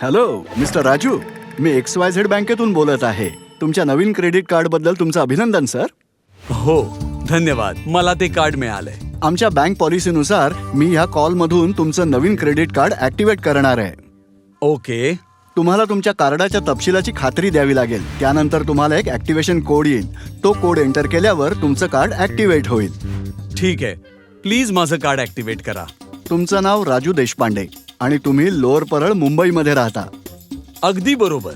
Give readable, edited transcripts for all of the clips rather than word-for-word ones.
Hello mister Raju, मी XYZ बँकेतून बोलत आहे. तुमच्या नवीन क्रेडिट कार्ड बद्दल तुमचं अभिनंदन सर. हो धन्यवाद, मला ते कार्ड मिळालंय. आमच्या बँक पॉलिसीनुसार मी ह्या कॉल मधून तुमचं नवीन क्रेडिट कार्ड ऍक्टिव्हेट करणार आहे. ओके. तुम्हाला तुमच्या कार्डाच्या तपशिलाची खात्री द्यावी लागेल. त्यानंतर तुम्हाला एक ऍक्टिव्हेशन कोड येईल. तो कोड एंटर केल्यावर तुमचं कार्ड ऍक्टिव्हेट होईल. ठीक आहे, प्लीज माझं कार्ड ऍक्टिव्हेट करा. तुमचं नाव राजू देशपांडे आणि तुम्ही लोअर परळ मुंबईमध्ये राहता. अगदी बरोबर.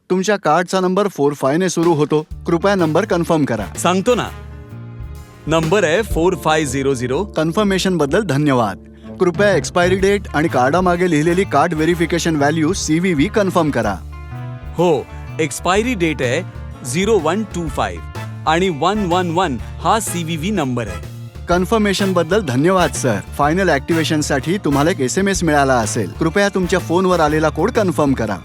तुमच्या कार्डचा नंबर 45 ने सुरू होतो. कृपया नंबर कन्फर्म करा. सांगतो ना, नंबर आहे 4500. कन्फर्मेशन बद्दल धन्यवाद. कृपया एक्सपायरी डेट आणि कार्डामागे लिहिलेली card verification value CVV confirm करा. हो, एक्सपायरी डेट आहे 0125 आणि 111 हा CVV नंबर आहे. कन्फर्मेशन बद्दल धन्यवाद सर. फायनल ऍक्टिव्हेशन साठी तुम्हाला एक SMS मिळाला असेल. कृपया तुमच्या फोनवर आलेला कोड कन्फर्म करा.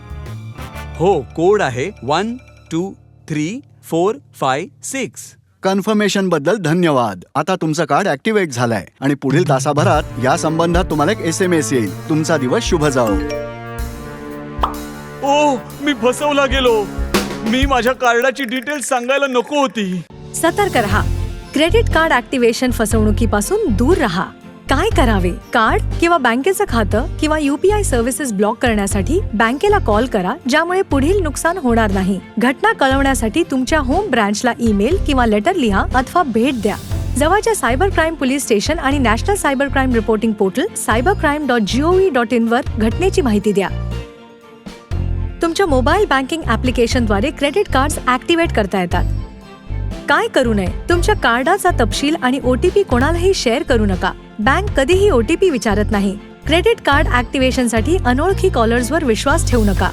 हो, कोड आहे 123456. कन्फर्मेशन बद्दल धन्यवाद. आता तुमचं कार्ड ऍक्टिव्हेट झालंय आणि पुढील तासाभरात या संबंधात तुम्हाला एक SMS येईल. तुमचा दिवस शुभ जाओ. ओ, मी फसवला गेलो. मी माझ्या कार्डाची डिटेल्स सांगायला नको होती. सतर्क रहा. क्रेडिट कार्ड ऍक्टिव्हेशन फसवणुकीपासून दूर रहा. काय करावे? कार्ड किंवा बँकेचं खातं किंवा UPI सर्व्हिसेस ब्लॉक करण्यासाठी बँकेला कॉल करा, ज्यामुळे पुढील नुकसान होणार नाही. घटना कळवण्यासाठी तुमच्या होम ब्रांचला ईमेल किंवा लेटर लिहा अथवा भेट द्या. जवळच्या सायबर क्राईम पोलीस स्टेशन आणि national cyber crime reporting portal cybercrime.gov.in वर घटनेची माहिती द्या. तुमच्या मोबाईल बँकिंग ऍप्लिकेशनद्वारे क्रेडिट कार्ड्स ऍक्टिव्हेट करता येतात. काय करू नये? तुमच्या कार्डाचा तपशील आणि OTP कोणालाही शेअर करू नका. बँक कधीही OTP विचारत नाही. क्रेडिट कार्ड ऍक्टिव्हेशनसाठी अनोळखी कॉलर्सवर विश्वास ठेवू नका.